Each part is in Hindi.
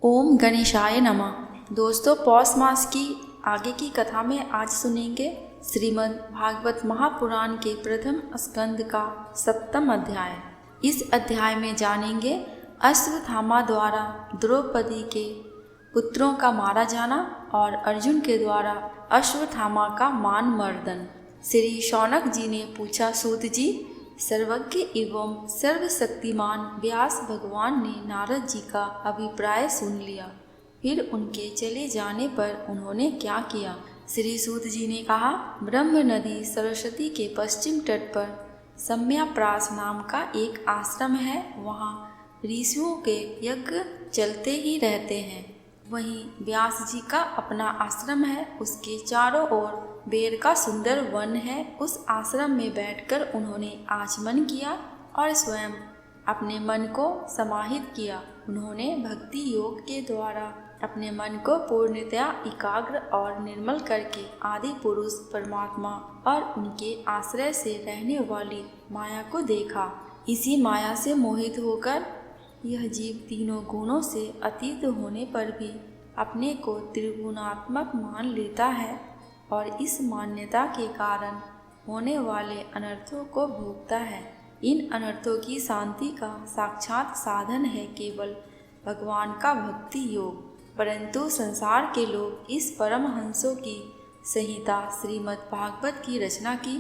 ओम गणेशाय नमः। दोस्तों, पौष मास की आगे की कथा में आज सुनेंगे श्रीमद् भागवत महापुराण के प्रथम स्कंद का 7वां अध्याय। इस अध्याय में जानेंगे अश्वत्थामा द्वारा द्रौपदी के पुत्रों का मारा जाना और अर्जुन के द्वारा अश्वत्थामा का मान मर्दन। श्री शौनक जी ने पूछा, सूत जी, सर्वज्ञ एवं सर्वशक्तिमान व्यास भगवान ने नारद जी का अभिप्राय सुन लिया, फिर उनके चले जाने पर उन्होंने क्या किया? श्री सूत जी ने कहा, ब्रह्म नदी सरस्वती के पश्चिम तट पर सम्याप्रास नाम का एक आश्रम है। वहाँ ऋषियों के यज्ञ चलते ही रहते हैं। वहीं व्यास जी का अपना आश्रम है। उसके चारों ओर बेर का सुंदर वन है। उस आश्रम में बैठकर उन्होंने आचमन किया और स्वयं अपने मन को समाहित किया। उन्होंने भक्ति योग के द्वारा अपने मन को पूर्णतया एकाग्र और निर्मल करके आदि पुरुष परमात्मा और उनके आश्रय से रहने वाली माया को देखा। इसी माया से मोहित होकर यह जीव तीनों गुणों से अतीत होने पर भी अपने को त्रिगुणात्मक मान लेता है और इस मान्यता के कारण होने वाले अनर्थों को भोगता है। इन अनर्थों की शांति का साक्षात साधन है केवल भगवान का भक्ति योग। परंतु संसार के लोग इस परमहंसों की संहिता श्रीमद् भागवत की रचना की।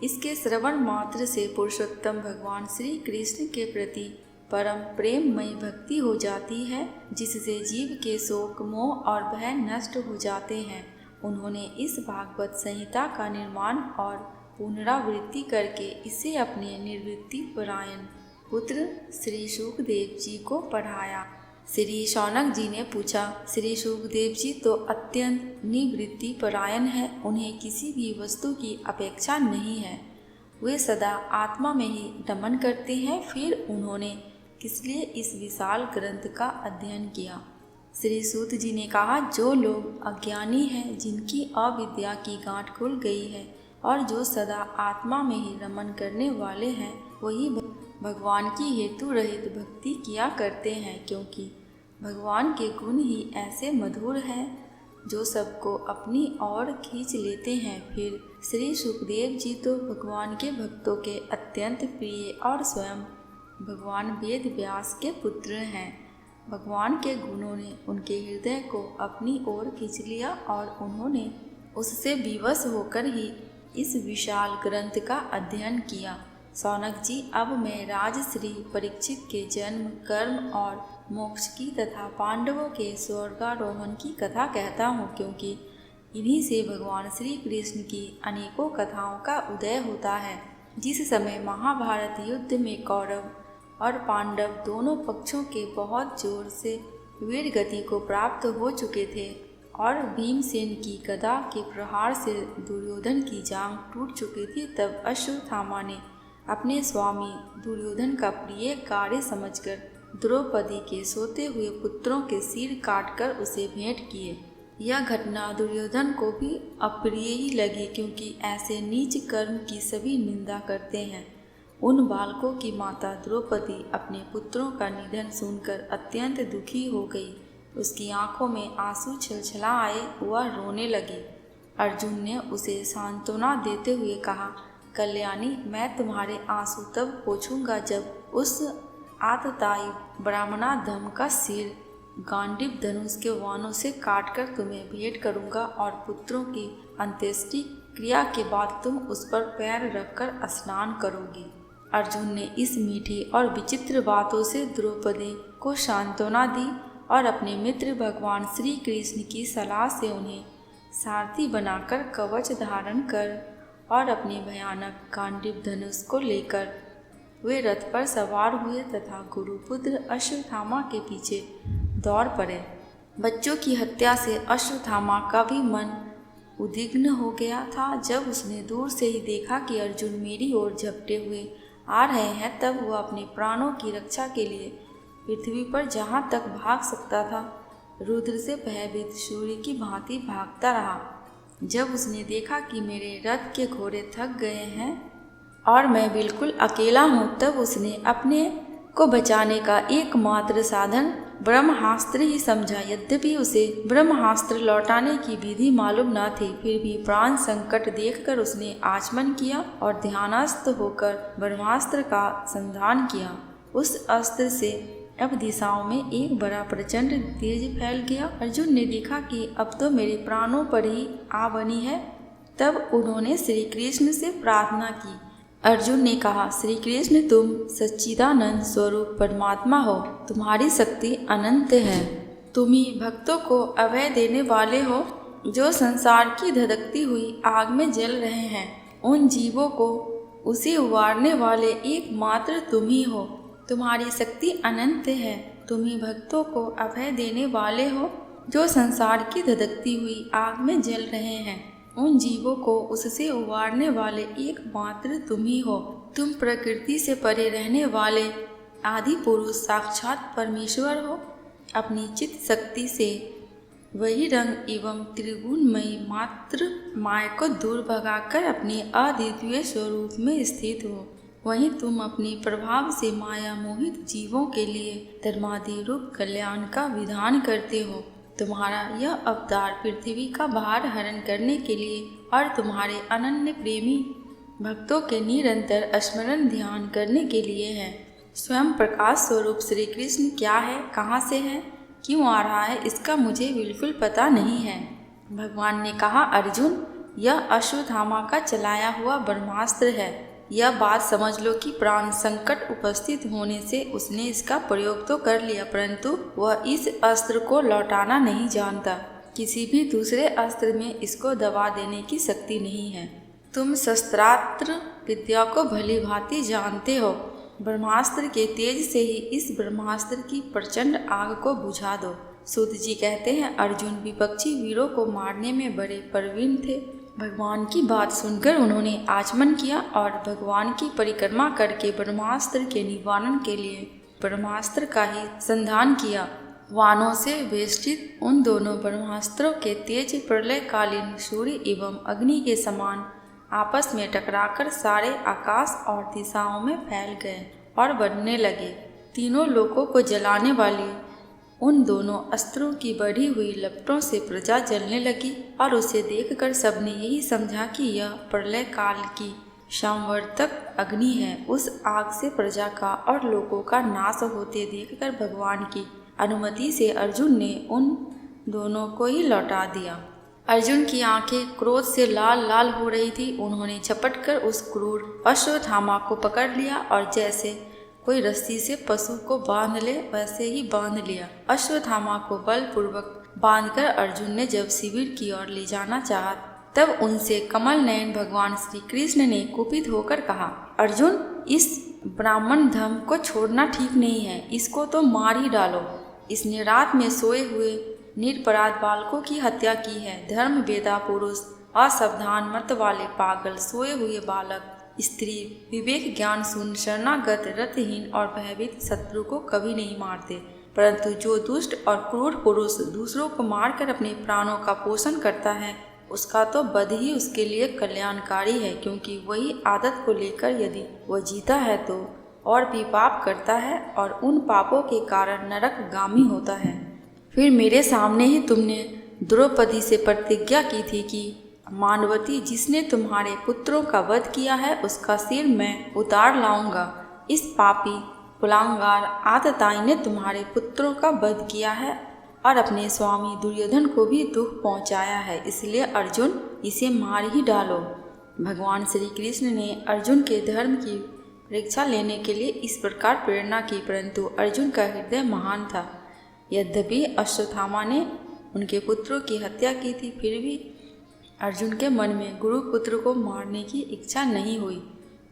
इसके श्रवण मात्र से पुरुषोत्तम भगवान श्री कृष्ण के प्रति परम प्रेममय भक्ति हो जाती है, जिससे जीव के शोक मोह और भय नष्ट हो जाते हैं। उन्होंने इस भागवत संहिता का निर्माण और पुनरावृत्ति करके इसे अपने निवृत्ति परायण पुत्र श्री शुकदेव जी को पढ़ाया। श्री शौनक जी ने पूछा, श्री शुकदेव जी तो अत्यंत निवृत्ति परायण है, उन्हें किसी भी वस्तु की अपेक्षा नहीं है, वे सदा आत्मा में ही रमन करते हैं। फिर उन्होंने किस लिए इस विशाल ग्रंथ का अध्ययन किया? श्री सूत जी ने कहा, जो लोग अज्ञानी हैं, जिनकी अविद्या की गांठ खुल गई है और जो सदा आत्मा में ही रमन करने वाले हैं, वही भगवान की हेतु रहित भक्ति किया करते हैं, क्योंकि भगवान के गुण ही ऐसे मधुर हैं जो सबको अपनी ओर खींच लेते हैं। फिर श्री सुखदेव जी तो भगवान के भक्तों के अत्यंत प्रिय और स्वयं भगवान वेद व्यास के पुत्र हैं। भगवान के गुणों ने उनके हृदय को अपनी ओर खींच लिया और उन्होंने उससे विवश होकर ही इस विशाल ग्रंथ का अध्ययन किया। शौनक जी, अब मैं राजश्री परीक्षित के जन्म, कर्म और मोक्ष की तथा पांडवों के स्वर्गारोहण की कथा कहता हूँ, क्योंकि इन्हीं से भगवान श्री कृष्ण की अनेकों कथाओं का उदय होता है। जिस समय महाभारत युद्ध में कौरव और पांडव दोनों पक्षों के बहुत जोर से वीर गति को प्राप्त हो चुके थे और भीमसेन की गदा के प्रहार से दुर्योधन की जांघ टूट चुकी थी, तब अश्वत्थामा ने अपने स्वामी दुर्योधन का प्रिय कार्य समझकर द्रौपदी के सोते हुए पुत्रों के सिर काटकर उसे भेंट किए। यह घटना दुर्योधन को भी अप्रिय ही लगी, क्योंकि ऐसे नीच कर्म की सभी निंदा करते हैं। उन बालकों की माता द्रौपदी अपने पुत्रों का निधन सुनकर अत्यंत दुखी हो गई। उसकी आंखों में आंसू छलछला आए, वह रोने लगी। अर्जुन ने उसे सांत्वना देते हुए कहा, कल्याणी, मैं तुम्हारे आंसू तब पोंछूंगा जब उस आतताई ब्राह्मणाधम का सिर गांडीव धनुष के वाणों से काटकर तुम्हें भेंट करूंगा और पुत्रों की अंत्येष्टि क्रिया के बाद तुम उस पर पैर रखकर स्नान करोगी। अर्जुन ने इस मीठी और विचित्र बातों से द्रौपदी को सांत्वना दी और अपने मित्र भगवान श्री कृष्ण की सलाह से उन्हें सारथी बनाकर कवच धारण कर और अपने भयानक गांडीव धनुष को लेकर वे रथ पर सवार हुए तथा गुरुपुत्र अश्वत्थामा के पीछे दौड़ पड़े। बच्चों की हत्या से अश्वत्थामा का भी मन उद्विग्न हो गया था। जब उसने दूर से ही देखा कि अर्जुन मेरी ओर झपटे हुए आ रहे हैं, तब वह अपने प्राणों की रक्षा के लिए पृथ्वी पर जहाँ तक भाग सकता था रुद्र से भयभीत सूर्य की भांति भागता रहा। जब उसने देखा कि मेरे रथ के घोड़े थक गए हैं और मैं बिल्कुल अकेला हूँ, तब उसने अपने को बचाने का एकमात्र साधन ब्रह्मास्त्र ही समझा। यद्यपि उसे ब्रह्मास्त्र लौटाने की विधि मालूम न थी, फिर भी प्राण संकट देखकर उसने आचमन किया और ध्यानस्थ होकर ब्रह्मास्त्र का संधान किया। उस अस्त्र से अब दिशाओं में एक बड़ा प्रचंड तेज फैल गया। अर्जुन ने देखा कि अब तो मेरे प्राणों पर ही आ बनी है। तब उन्होंने श्री कृष्ण से प्रार्थना की। अर्जुन ने कहा, श्री कृष्ण तुम सच्चिदानंद स्वरूप परमात्मा हो, तुम्हारी शक्ति अनंत है। तुम ही भक्तों को अभय देने वाले हो, जो संसार की धधकती हुई आग में जल रहे हैं। उन जीवों को उसे उबारने वाले एकमात्र तुम ही हो, तुम्हारी शक्ति अनंत है। तुम ही भक्तों को अभय देने वाले हो, जो संसार की धधकती हुई आग में जल रहे हैं। उन जीवों को उससे उबारने वाले एकमात्र तुम ही हो। तुम प्रकृति से परे रहने वाले आदि पुरुष साक्षात परमेश्वर हो। अपनी चित्त शक्ति से वही रंग एवं त्रिगुणमयी मात्र माया को दूर भगाकर अपने अद्वितीय स्वरूप में स्थित हो। वहीं तुम अपने प्रभाव से माया मोहित जीवों के लिए धर्मादि रूप कल्याण का विधान करते हो। तुम्हारा यह अवतार पृथ्वी का भार हरण करने के लिए और तुम्हारे अनन्य प्रेमी भक्तों के निरंतर स्मरण ध्यान करने के लिए है। स्वयं प्रकाश स्वरूप श्री कृष्ण क्या है, कहाँ से है, क्यों आ रहा है, इसका मुझे बिल्कुल पता नहीं है। भगवान ने कहा, अर्जुन यह अश्वत्थामा का चलाया हुआ ब्रह्मास्त्र है। यह बात समझ लो कि प्राण संकट उपस्थित होने से उसने इसका प्रयोग तो कर लिया, परंतु वह इस अस्त्र को लौटाना नहीं जानता। किसी भी दूसरे अस्त्र में इसको दबा देने की शक्ति नहीं है। तुम शस्त्रास्त्र विद्या को भली भांति जानते हो। ब्रह्मास्त्र के तेज से ही इस ब्रह्मास्त्र की प्रचंड आग को बुझा दो। सूत जी कहते हैं, अर्जुन विपक्षी वीरों को मारने में बड़े प्रवीण थे। भगवान की बात सुनकर उन्होंने आचमन किया और भगवान की परिक्रमा करके ब्रह्मास्त्र के निवारण के लिए ब्रह्मास्त्र का ही संधान किया। वानों से वेष्टित उन दोनों ब्रह्मास्त्रों के तेज प्रलयकालीन सूर्य एवं अग्नि के समान आपस में टकराकर सारे आकाश और दिशाओं में फैल गए और बढ़ने लगे। तीनों लोकों को जलाने वाली उन दोनों अस्त्रों की बढ़ी हुई लपटों से प्रजा जलने लगी और उसे देखकर सबने यही समझा कि यह प्रलय काल की संवर्तक अग्नि है। उस आग से प्रजा का और लोगों का नाश होते देखकर भगवान की अनुमति से अर्जुन ने उन दोनों को ही लौटा दिया। अर्जुन की आंखें क्रोध से लाल लाल हो रही थी। उन्होंने झपटकर उस क्रूर अश्वत्थामा को पकड़ लिया और जैसे कोई रस्सी से पशु को बांध ले वैसे ही बांध लिया। अश्वत्थामा को बलपूर्वक बांधकर अर्जुन ने जब शिविर की ओर ले जाना चाहा, तब उनसे कमल नयन भगवान श्री कृष्ण ने कुपित होकर कहा, अर्जुन इस ब्राह्मण धम को छोड़ना ठीक नहीं है, इसको तो मार ही डालो। इसने रात में सोए हुए निरपराध बालकों की हत्या की है। धर्म वेदा पुरुष, असावधान मत वाले पागल, सोए हुए बालक, स्त्री, विवेक ज्ञान शून्य, शरणागत, रतहीन और भयभीत शत्रु को कभी नहीं मारते, परंतु जो दुष्ट और क्रूर पुरुष दूसरों को मारकर अपने प्राणों का पोषण करता है, उसका तो वध ही उसके लिए कल्याणकारी है, क्योंकि वही आदत को लेकर यदि वह जीता है तो और भी पाप करता है और उन पापों के कारण नरकगामी होता है। फिर मेरे सामने ही तुमने द्रौपदी से प्रतिज्ञा की थी कि मानवती, जिसने तुम्हारे पुत्रों का वध किया है उसका सिर मैं उतार लाऊंगा। इस पापी कुलांगार आतताई ने तुम्हारे पुत्रों का वध किया है और अपने स्वामी दुर्योधन को भी दुख पहुंचाया है, इसलिए अर्जुन इसे मार ही डालो। भगवान श्री कृष्ण ने अर्जुन के धर्म की परीक्षा लेने के लिए इस प्रकार प्रेरणा की, परंतु अर्जुन का हृदय महान था। यद्यपि अश्वत्थामा ने उनके पुत्रों की हत्या की थी, फिर भी अर्जुन के मन में गुरुपुत्र को मारने की इच्छा नहीं हुई।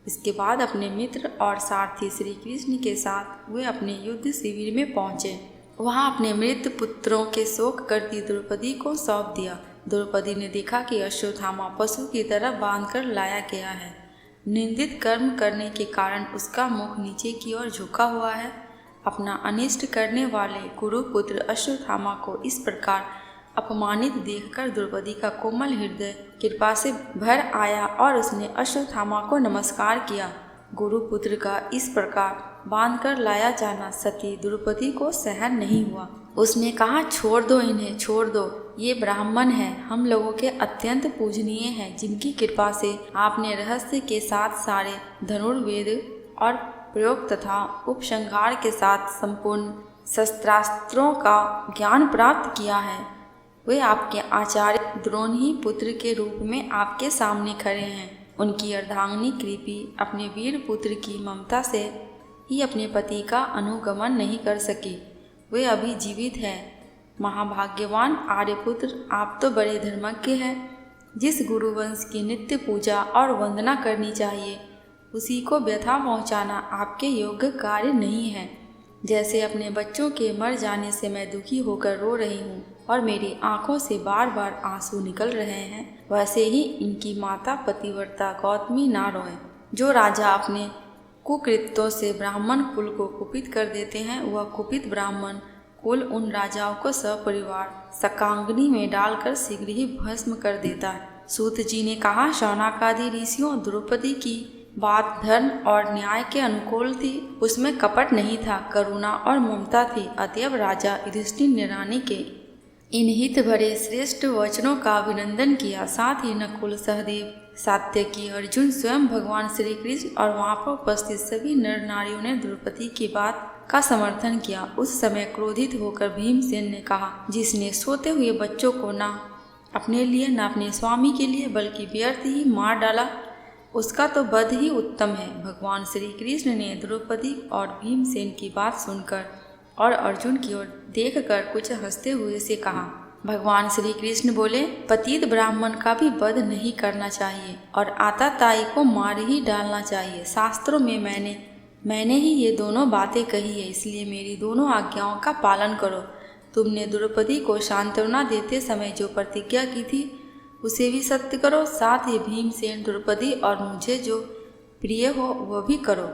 इसके बाद अपने मित्र और सारथी श्री कृष्ण के साथ वे अपने युद्ध शिविर में पहुँचे। वहाँ अपने मृत पुत्रों के शोक करती द्रौपदी को सौंप दिया। द्रौपदी ने देखा कि अश्वत्थामा पशु की तरह बांधकर लाया गया है। निंदित कर्म करने के कारण उसका मुख नीचे की ओर झुका हुआ है। अपना अनिष्ट करने वाले गुरुपुत्र अश्वत्थामा को इस प्रकार अपमानित देखकर द्रौपदी का कोमल हृदय कृपा से भर आया और उसने अश्वत्थामा को नमस्कार किया। गुरुपुत्र का इस प्रकार बांधकर लाया जाना सती द्रौपदी को सहन नहीं हुआ। उसने कहा, छोड़ दो इन्हें, छोड़ दो, ये ब्राह्मण हैं, हम लोगों के अत्यंत पूजनीय हैं, जिनकी कृपा से आपने रहस्य के साथ सारे धनुर्वेद और प्रयोग तथा उपसंहार के साथ संपूर्ण शस्त्रास्त्रों का ज्ञान प्राप्त किया है। वे आपके आचार्य द्रोण ही पुत्र के रूप में आपके सामने खड़े हैं। उनकी अर्धांगिनी कृपि अपने वीर पुत्र की ममता से ही अपने पति का अनुगमन नहीं कर सकी। वे अभी जीवित हैं। महाभाग्यवान आर्यपुत्र, आप तो बड़े धर्मज्ञ हैं। जिस गुरुवंश की नित्य पूजा और वंदना करनी चाहिए, उसी को व्यथा पहुंचाना आपके योग्य कार्य नहीं है। जैसे अपने बच्चों के मर जाने से मैं दुखी होकर रो रही हूँ और मेरी आंखों से बार बार आंसू निकल रहे हैं, वैसे ही इनकी माता पतिव्रता गौतमी ना रोए। जो राजा अपने कुकृत्यों से ब्राह्मण कुल को कुपित कर देते हैं, वह कुपित ब्राह्मण कुल उन राजाओं को सपरिवार शकाग्नि में डालकर शीघ्र ही भस्म कर देता है। सूत जी ने कहा, शौनकादि ऋषियों, द्रौपदी की बात धर्म और न्याय के अनुकूल थी, उसमें कपट नहीं था, करुणा और ममता थी। अतएव राजा युधिष्ठिर ने रानी के इन हित भरे श्रेष्ठ वचनों का अभिनंदन किया। साथ ही नकुल, सहदेव, सात्यकी, अर्जुन, स्वयं भगवान श्री कृष्ण और वहाँ पर उपस्थित सभी नर नारियों ने द्रौपदी की बात का समर्थन किया। उस समय क्रोधित होकर भीमसेन ने कहा, जिसने सोते हुए बच्चों को ना अपने लिए न अपने स्वामी के लिए बल्कि व्यर्थ ही मार डाला, उसका तो वध ही उत्तम है। भगवान श्री कृष्ण ने द्रौपदी और भीमसेन की बात सुनकर और अर्जुन की ओर देखकर कुछ हंसते हुए से कहा। भगवान श्री कृष्ण बोले, पतित ब्राह्मण का भी वध नहीं करना चाहिए और आताताई को मार ही डालना चाहिए। शास्त्रों में मैंने ही ये दोनों बातें कही है, इसलिए मेरी दोनों आज्ञाओं का पालन करो। तुमने द्रौपदी को सांत्वना देते समय जो प्रतिज्ञा की थी, उसे भी सत्य करो। साथ ही भीमसेन, द्रौपदी और मुझे जो प्रिय हो वह भी करो।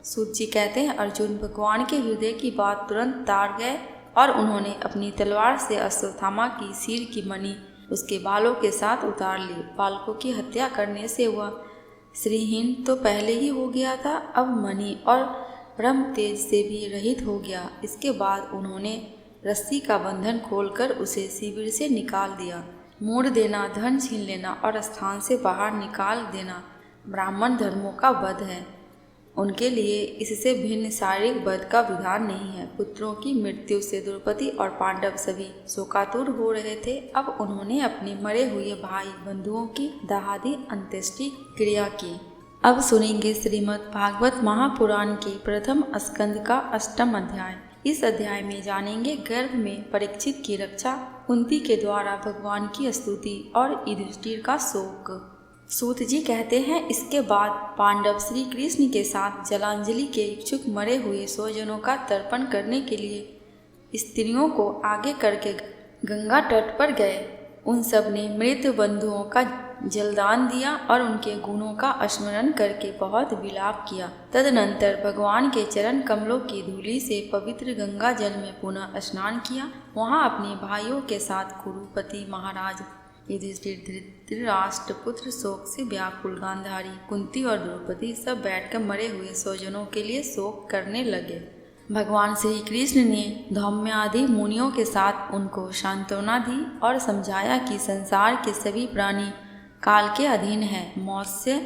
सूत जी कहते हैं, अर्जुन भगवान के हृदय की बात तुरंत ताड़ गए और उन्होंने अपनी तलवार से अश्वत्थामा की सिर की मणि उसके बालों के साथ उतार ली। बालकों की हत्या करने से वह श्रीहीन तो पहले ही हो गया था, अब मणि और ब्रह्म तेज से भी रहित हो गया। इसके बाद उन्होंने रस्सी का बंधन खोलकर उसे शिविर से निकाल दिया। मोड़ देना, धन छीन लेना और स्थान से बाहर निकाल देना ब्राह्मण धर्मों का वध है। उनके लिए इससे भिन्न शारीरिक वध का विधान नहीं है। पुत्रों की मृत्यु से द्रौपदी और पांडव सभी शोकातुर हो रहे थे। अब उन्होंने अपने मरे हुए भाई बंधुओं की दाहादी अंत्येष्टि क्रिया की। अब सुनेंगे श्रीमद् भागवत महापुराण के प्रथम स्कंद का 8वां अध्याय। इस अध्याय में जानेंगे गर्भ में परीक्षित की रक्षा, कुंती के द्वारा भगवान की स्तुति और युधिष्ठिर का शोक। सूत जी कहते हैं, इसके बाद पांडव श्री कृष्ण के साथ जलांजलि के इच्छुक मरे हुए स्वजनों का तर्पण करने के लिए स्त्रियों को आगे करके गंगा तट पर गए। उन सब ने मृत बंधुओं का जलदान दिया और उनके गुणों का स्मरण करके बहुत विलाप किया। तदनंतर भगवान के चरण कमलों की धूलि से पवित्र गंगा जल में पुनः स्नान किया। वहां अपने भाइयों के साथ कुरुपति महाराज युधिष्ठिर, धृतराष्ट्र पुत्र, शोक से व्याकुल गांधारी, कुंती और द्रौपदी सब बैठकर मरे हुए स्वजनों के लिए शोक करने लगे। भगवान श्री कृष्ण ने धौम्य आदि मुनियों के साथ उनको सांत्वना दी और समझाया कि संसार के सभी प्राणी काल के अधीन है, मौत से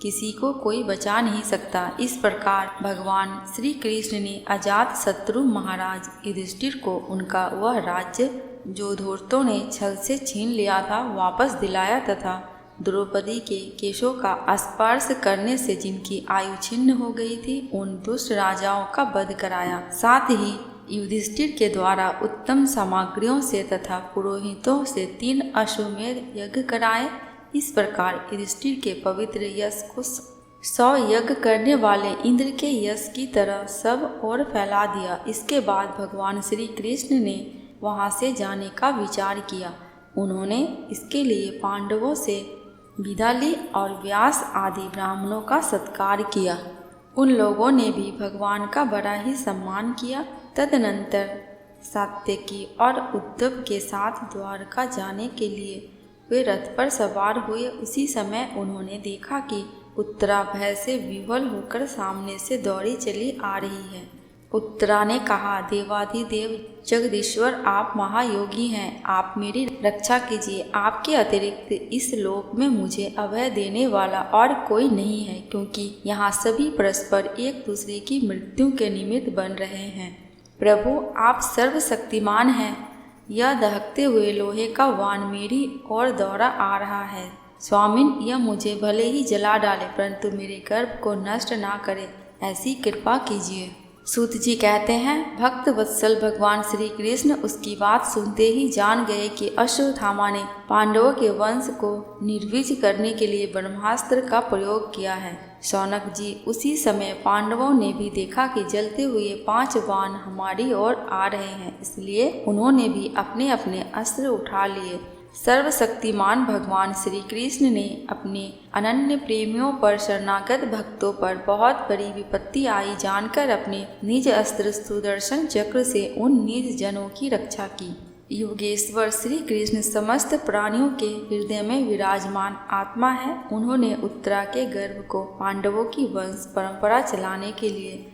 किसी को कोई बचा नहीं सकता। इस प्रकार भगवान श्री कृष्ण ने अजात शत्रु महाराज युधिष्ठिर को उनका वह राज्य जो धूर्तों ने छल से छीन लिया था वापस दिलाया तथा द्रौपदी के केशों का स्पर्श करने से जिनकी आयु छिन्न हो गई थी उन दुष्ट राजाओं का वध कराया। साथ ही युधिष्ठिर के द्वारा उत्तम सामग्रियों से तथा पुरोहितों से 3 अश्वमेध यज्ञ कराए। इस प्रकार युधिष्ठिर के पवित्र यश को 100 यज्ञ करने वाले इंद्र के यश की तरह सब ओर फैला दिया। इसके बाद भगवान श्री कृष्ण ने वहां से जाने का विचार किया। उन्होंने इसके लिए पांडवों से विदा ली और व्यास आदि ब्राह्मणों का सत्कार किया। उन लोगों ने भी भगवान का बड़ा ही सम्मान किया। तदनंतर सात्यकी और उद्धव के साथ द्वारका जाने के लिए वे रथ पर सवार हुए। उसी समय उन्होंने देखा कि उत्तरा भय से विह्वल होकर सामने से दौड़ी चली आ रही है। उत्तरा ने कहा, देवाधिदेव जगदीश्वर, आप महायोगी हैं, आप मेरी रक्षा कीजिए। आपके अतिरिक्त इस लोक में मुझे अभय देने वाला और कोई नहीं है, क्योंकि यहाँ सभी परस्पर एक दूसरे की मृत्यु के निमित्त बन रहे हैं। प्रभु, आप सर्वशक्तिमान हैं। यह दहकते हुए लोहे का वाण मेरी ओर दौड़ा आ रहा है। स्वामिन, यह मुझे भले ही जला डाले, परंतु मेरे गर्भ को नष्ट ना करे, ऐसी कृपा कीजिए। सूत जी कहते हैं, भक्त वत्सल भगवान श्री कृष्ण उसकी बात सुनते ही जान गए कि अश्वत्थामा ने पांडवों के वंश को निर्वीज करने के लिए ब्रह्मास्त्र का प्रयोग किया है। शौनक जी, उसी समय पांडवों ने भी देखा कि जलते हुए 5 बाण हमारी ओर आ रहे हैं, इसलिए उन्होंने भी अपने अपने अस्त्र उठा लिए। सर्वशक्तिमान भगवान श्री कृष्ण ने अपने अनन्य प्रेमियों पर, शरणागत भक्तों पर बहुत बड़ी विपत्ति आई जानकर अपने निज अस्त्र सुदर्शन चक्र से उन निज जनों की रक्षा की। योगेश्वर श्री कृष्ण समस्त प्राणियों के हृदय में विराजमान आत्मा है। उन्होंने उत्तरा के गर्भ को पांडवों की वंश परंपरा चलाने के लिए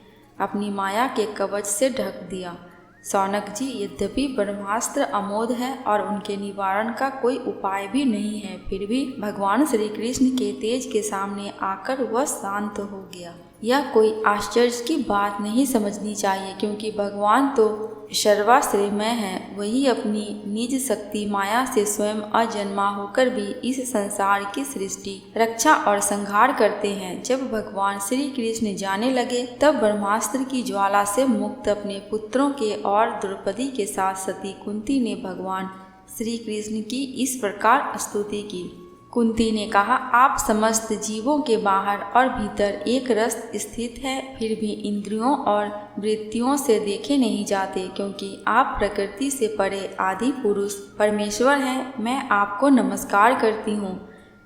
अपनी माया के कवच से ढक दिया। शौनक जी, यद्यपि ब्रह्मास्त्र अमोघ है और उनके निवारण का कोई उपाय भी नहीं है, फिर भी भगवान श्री कृष्ण के तेज के सामने आकर वह शांत हो गया। यह कोई आश्चर्य की बात नहीं समझनी चाहिए, क्योंकि भगवान तो सर्वाश्रयमय है। वही अपनी निज शक्ति माया से स्वयं अजन्मा होकर भी इस संसार की सृष्टि, रक्षा और संहार करते हैं। जब भगवान श्री कृष्ण जाने लगे, तब ब्रह्मास्त्र की ज्वाला से मुक्त अपने पुत्रों के और द्रौपदी के साथ सती कुंती ने भगवान श्री कृष्ण की इस प्रकार स्तुति की। कुंती ने कहा, आप समस्त जीवों के बाहर और भीतर एक रस स्थित है, फिर भी इंद्रियों और वृत्तियों से देखे नहीं जाते, क्योंकि आप प्रकृति से परे आदि पुरुष परमेश्वर हैं। मैं आपको नमस्कार करती हूँ।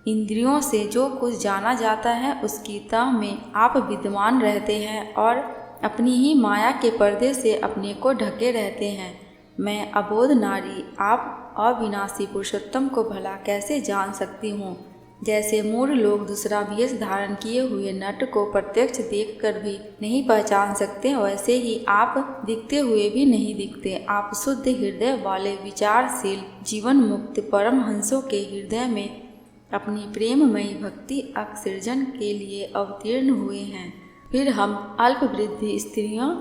इंद्रियों से जो कुछ जाना जाता है उसकी तह में आप विद्यमान रहते हैं और अपनी ही माया के पर्दे से अपने को ढके रहते हैं। मैं अबोध नारी आप अविनाशी पुरुषोत्तम को भला कैसे जान सकती हूँ। जैसे मूढ़ लोग दूसरा वेश धारण किए हुए नट को प्रत्यक्ष देखकर भी नहीं पहचान सकते, वैसे ही आप दिखते हुए भी नहीं दिखते। आप शुद्ध हृदय वाले विचारशील जीवन मुक्त परम हंसों के हृदय में अपनी प्रेममयी भक्ति सृजन के लिए अवतीर्ण हुए हैं। फिर हम अल्पवृद्धि स्त्रियाँ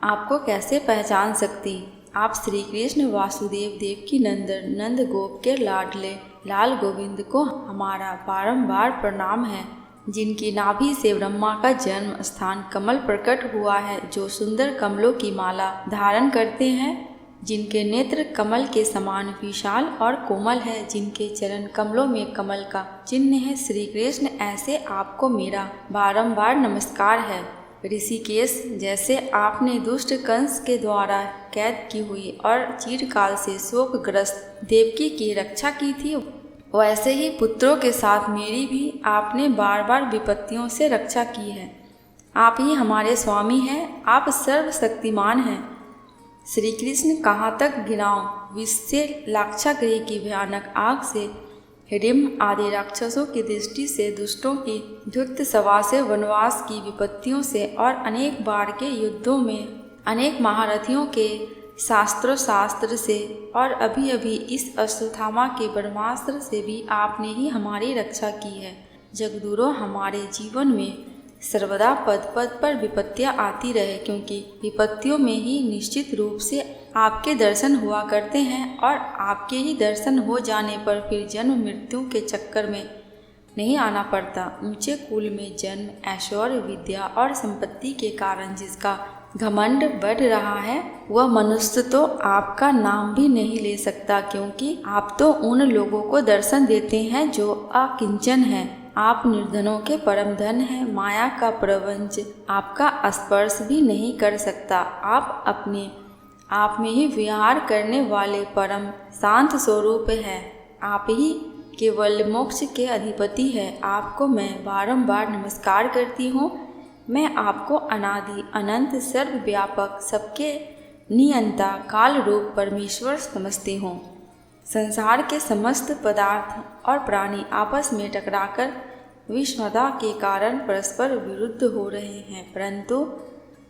आपको कैसे पहचान सकती। आप श्री कृष्ण वासुदेव देवकी नंदन नंद गोप के लाडले लाल गोविंद को हमारा बारंबार प्रणाम है, जिनकी नाभि से ब्रह्मा का जन्म स्थान कमल प्रकट हुआ है, जो सुंदर कमलों की माला धारण करते हैं, जिनके नेत्र कमल के समान विशाल और कोमल है, जिनके चरण कमलों में कमल का चिन्ह है। श्री कृष्ण, ऐसे आपको मेरा बारंबार नमस्कार है। ऋषिकेश, जैसे आपने दुष्ट कंस के द्वारा कैद की हुई और चिरकाल से शोकग्रस्त देवकी की रक्षा की थी, वैसे ही पुत्रों के साथ मेरी भी आपने बार बार विपत्तियों से रक्षा की है। आप ही हमारे स्वामी हैं, आप सर्वशक्तिमान हैं। श्री कृष्ण, कहाँ तक गिनाऊं। विष से लाक्षागृह की भयानक आग से, हिडिम्ब आदि राक्षसों की दृष्टि से, दुष्टों की धूर्त सभा से, वनवास की विपत्तियों से और अनेक बार के युद्धों में अनेक महारथियों के शास्त्र से और अभी अभी इस अश्वत्थामा के ब्रह्मास्त्र से भी आपने ही हमारी रक्षा की है। जगदुरो, हमारे जीवन में सर्वदा पद पद पर विपत्तियाँ आती रहे, क्योंकि विपत्तियों में ही निश्चित रूप से आपके दर्शन हुआ करते हैं और आपके ही दर्शन हो जाने पर फिर जन्म मृत्यु के चक्कर में नहीं आना पड़ता। ऊंचे कुल में जन्म, ऐश्वर्य, विद्या और संपत्ति के कारण जिसका घमंड बढ़ रहा है, वह मनुष्य तो आपका नाम भी नहीं ले सकता, क्योंकि आप तो उन लोगों को दर्शन देते हैं जो अकिंचन हैं। आप निर्धनों के परम धन हैं। माया का प्रपंच आपका स्पर्श भी नहीं कर सकता। आप अपने आप में ही विहार करने वाले परम शांत स्वरूप है। आप ही केवल मोक्ष के अधिपति है। आपको मैं बारंबार नमस्कार करती हूँ। मैं आपको अनादि अनंत सर्वव्यापक सबके नियंता काल रूप परमेश्वर समझती हूँ। संसार के समस्त पदार्थ और प्राणी आपस में टकराकर विषमता के कारण परस्पर विरुद्ध हो रहे हैं, परंतु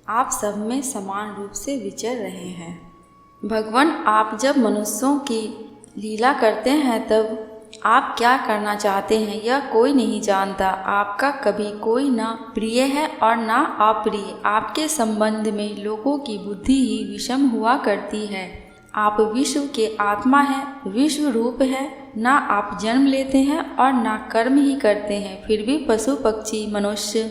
आप सब में समान रूप से विचर रहे हैं। भगवान, आप जब मनुष्यों की लीला करते हैं तब आप क्या करना चाहते हैं यह कोई नहीं जानता। आपका कभी कोई ना प्रिय है और ना अप्रिय। आपके संबंध में लोगों की बुद्धि ही विषम हुआ करती है। आप विश्व के आत्मा हैं, विश्व रूप है। ना आप जन्म लेते हैं और ना कर्म ही करते हैं, फिर भी पशु पक्षी मनुष्य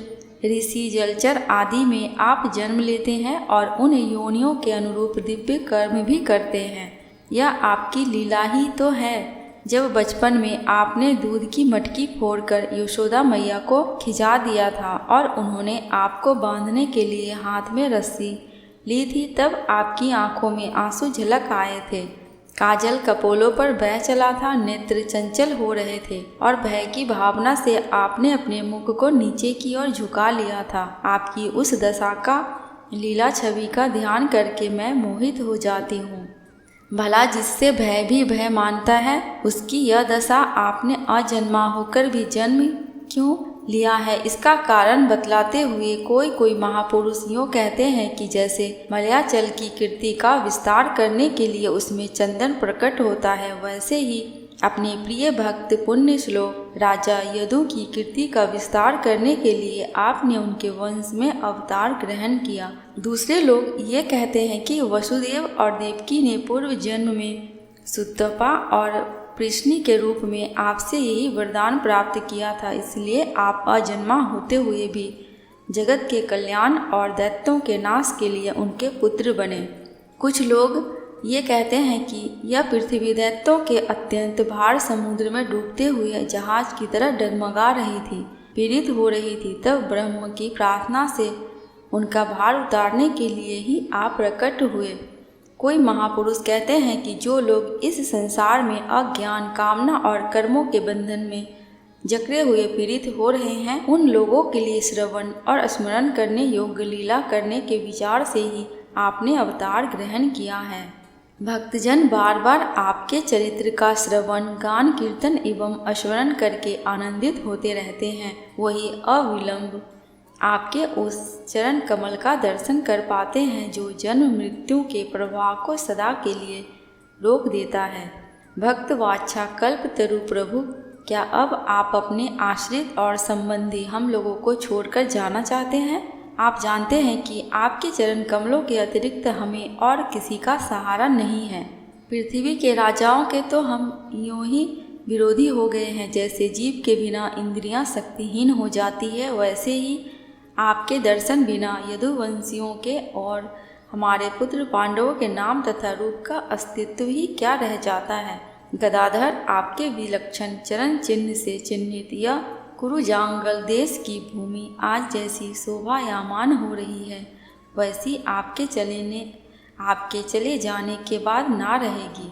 ऋषि जलचर आदि में आप जन्म लेते हैं और उन योनियों के अनुरूप दिव्य कर्म भी करते हैं। यह आपकी लीला ही तो है। जब बचपन में आपने दूध की मटकी फोड़कर यशोदा मैया को खिंचा दिया था और उन्होंने आपको बांधने के लिए हाथ में रस्सी ली थी, तब आपकी आंखों में आंसू झलक आए थे। काजल कपोलों पर बह चला था, नेत्र चंचल हो रहे थे और भय की भावना से आपने अपने मुख को नीचे की ओर झुका लिया था। आपकी उस दशा का लीला छवि का ध्यान करके मैं मोहित हो जाती हूँ। भला जिससे भय भी भय मानता है, उसकी यह दशा आपने अजन्मा होकर भी जन्म क्यों लिया है? इसका कारण बतलाते हुए कोई महापुरुष यूँ कहते हैं कि जैसे मलयाचल की कीर्ति का विस्तार करने के लिए उसमें चंदन प्रकट होता है, वैसे ही अपने प्रिय भक्त पुण्य श्लोक राजा यदु की कीर्ति का विस्तार करने के लिए आपने उनके वंश में अवतार ग्रहण किया। दूसरे लोग ये कहते हैं कि वसुदेव और देवकी ने पूर्व जन्म में सुतपा और कृष्णी के रूप में आपसे यही वरदान प्राप्त किया था, इसलिए आप अजन्मा होते हुए भी जगत के कल्याण और दैत्यों के नाश के लिए उनके पुत्र बने। कुछ लोग ये कहते हैं कि यह पृथ्वी दैत्यों के अत्यंत भार समुद्र में डूबते हुए जहाज की तरह डगमगा रही थी, पीड़ित हो रही थी। तब ब्रह्म की प्रार्थना से उनका भार उतारने के लिए ही आप प्रकट हुए। कोई महापुरुष कहते हैं कि जो लोग इस संसार में अज्ञान, कामना और कर्मों के बंधन में जकड़े हुए पीड़ित हो रहे हैं, उन लोगों के लिए श्रवण और स्मरण करने योग्य लीला करने के विचार से ही आपने अवतार ग्रहण किया है। भक्तजन बार बार आपके चरित्र का श्रवण, गान, कीर्तन एवं स्मरण करके आनंदित होते रहते हैं। वही अविलंब आपके उस चरण कमल का दर्शन कर पाते हैं जो जन्म मृत्यु के प्रवाह को सदा के लिए रोक देता है। भक्त वाच्छा कल्पतरु प्रभु, क्या अब आप अपने आश्रित और संबंधी हम लोगों को छोड़कर जाना चाहते हैं? आप जानते हैं कि आपके चरण कमलों के अतिरिक्त हमें और किसी का सहारा नहीं है। पृथ्वी के राजाओं के तो हम यूँ ही विरोधी हो गए हैं। जैसे जीव के बिना इंद्रियां शक्तिहीन हो जाती है, वैसे ही आपके दर्शन बिना यदुवंशियों के और हमारे पुत्र पांडवों के नाम तथा रूप का अस्तित्व ही क्या रह जाता है। गदाधर, आपके विलक्षण चरण चिन्ह से चिन्हित यह कुरुजांगल देश की भूमि आज जैसी शोभायमान हो रही है, वैसी आपके चले जाने के बाद ना रहेगी।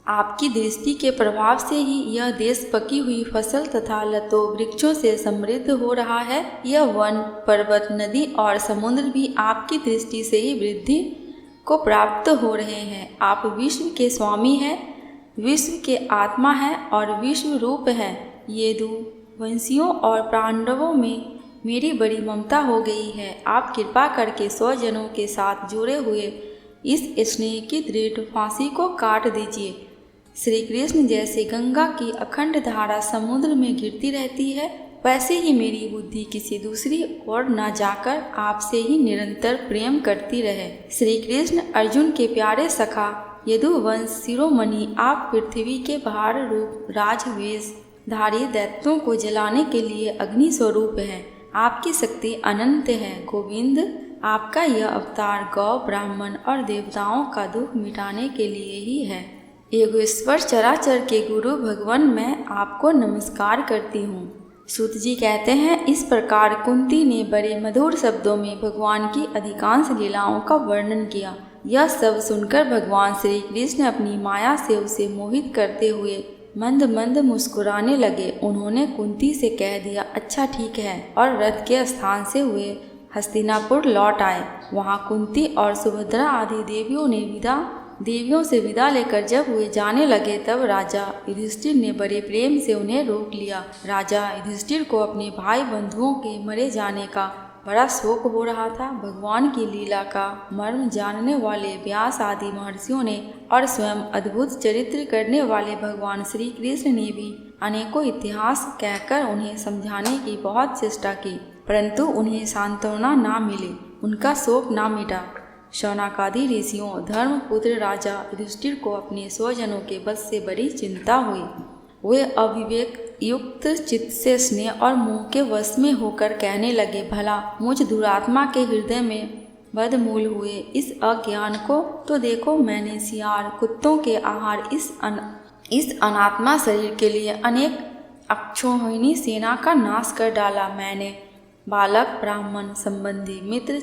आपकी दृष्टि के प्रभाव से ही यह देश पकी हुई फसल तथा लतों वृक्षों से समृद्ध हो रहा है। यह वन, पर्वत, नदी और समुद्र भी आपकी दृष्टि से ही वृद्धि को प्राप्त हो रहे हैं। आप विश्व के स्वामी हैं, विश्व के आत्मा हैं और विश्व रूप हैं। यदु वंशियों और पांडवों में मेरी बड़ी ममता हो गई है। आप कृपा करके 100 जनों के साथ जुड़े हुए इस स्नेह की दृढ़ फांसी को काट दीजिए। श्री कृष्ण जैसे गंगा की अखंड धारा समुद्र में गिरती रहती है, वैसे ही मेरी बुद्धि किसी दूसरी ओर न जाकर आपसे ही निरंतर प्रेम करती रहे। श्री कृष्ण अर्जुन के प्यारे सखा यदुवंश शिरोमणि, आप पृथ्वी के भार रूप राजवेश धारी दैत्यों को जलाने के लिए अग्नि स्वरूप है। आपकी शक्ति अनंत है। गोविंद, आपका यह अवतार गौ, ब्राह्मण और देवताओं का दुख मिटाने के लिए ही है। योगेश्वर चराचर के गुरु भगवान, मैं आपको नमस्कार करती हूँ। सूत जी कहते हैं, इस प्रकार कुंती ने बड़े मधुर शब्दों में भगवान की अधिकांश लीलाओं का वर्णन किया। यह सब सुनकर भगवान श्री कृष्ण अपनी माया से उसे मोहित करते हुए मंद मंद मुस्कुराने लगे। उन्होंने कुंती से कह दिया, अच्छा ठीक है, और रथ के स्थान से हुए हस्तिनापुर लौट आए। वहाँ कुंती और सुभद्रा आदि देवियों ने विदा देवियों से विदा लेकर जब वे जाने लगे तब राजा युधिष्ठिर ने बड़े प्रेम से उन्हें रोक लिया। राजा युधिष्ठिर को अपने भाई बंधुओं के मरे जाने का बड़ा शोक हो रहा था। भगवान की लीला का मर्म जानने वाले व्यास आदि महर्षियों ने और स्वयं अद्भुत चरित्र करने वाले भगवान श्री कृष्ण ने भी अनेकों इतिहास कहकर उन्हें समझाने की बहुत चेष्टा की, परंतु उन्हें सांत्वना ना मिली, उनका शोक ना मिटा। शौनकादि ऋषियों धर्मपुत्र राजा युधिष्ठिर को अपने स्वजनों के बस से बड़ी चिंता हुई। वे अविवेक युक्त चित्त से स्नेह और मोह के वश में होकर कहने लगे, भला मुझ दुरात्मा के हृदय में बदमूल हुए इस अज्ञान को तो देखो। मैंने सियार कुत्तों के आहार इस अनात्मा शरीर के लिए अनेक अक्षोहिणी सेना का नाश कर डाला। मैंने बालक ब्राह्मण संबंधी मित्र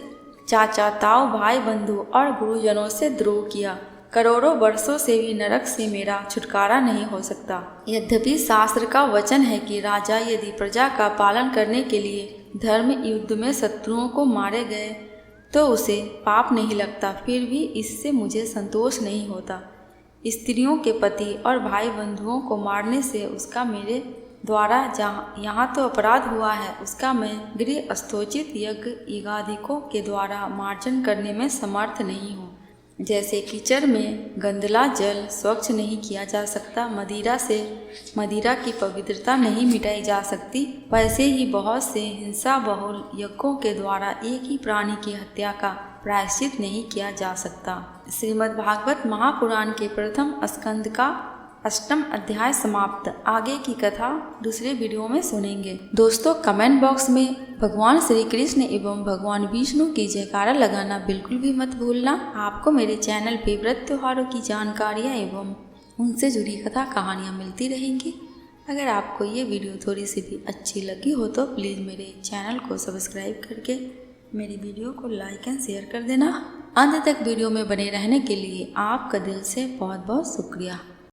चाचा ताऊ भाई बंधु और गुरुजनों से द्रोह किया। करोड़ों वर्षों से भी नरक से मेरा छुटकारा नहीं हो सकता। यद्यपि शास्त्र का वचन है कि राजा यदि प्रजा का पालन करने के लिए धर्म युद्ध में शत्रुओं को मारे गए तो उसे पाप नहीं लगता, फिर भी इससे मुझे संतोष नहीं होता। स्त्रियों के पति और भाई बंधुओं को मारने से उसका मेरे द्वारा यहाँ तो अपराध हुआ है, उसका मैं गृह स्थोचित यज्ञ यज्ञाधिकों के द्वारा मार्जन करने में समर्थ नहीं हूँ। जैसे कीचड़ में गंदला जल स्वच्छ नहीं किया जा सकता, मदिरा से मदिरा की पवित्रता नहीं मिटाई जा सकती, वैसे ही बहुत से हिंसा बहुल यज्ञों के द्वारा एक ही प्राणी की हत्या का प्रायश्चित नहीं किया जा सकता। श्रीमद् भागवत महापुराण के प्रथम स्कंद का 8वां अध्याय समाप्त। आगे की कथा दूसरे वीडियो में सुनेंगे। दोस्तों, कमेंट बॉक्स में भगवान श्री कृष्ण एवं भगवान विष्णु की जयकारा लगाना बिल्कुल भी मत भूलना। आपको मेरे चैनल पे व्रत त्योहारों की जानकारियाँ एवं उनसे जुड़ी कथा कहानियाँ मिलती रहेंगी। अगर आपको ये वीडियो थोड़ी सी भी अच्छी लगी हो तो प्लीज़ मेरे चैनल को सब्सक्राइब करके मेरी वीडियो को लाइक एंड शेयर कर देना। अंत तक वीडियो में बने रहने के लिए आपका दिल से बहुत बहुत शुक्रिया।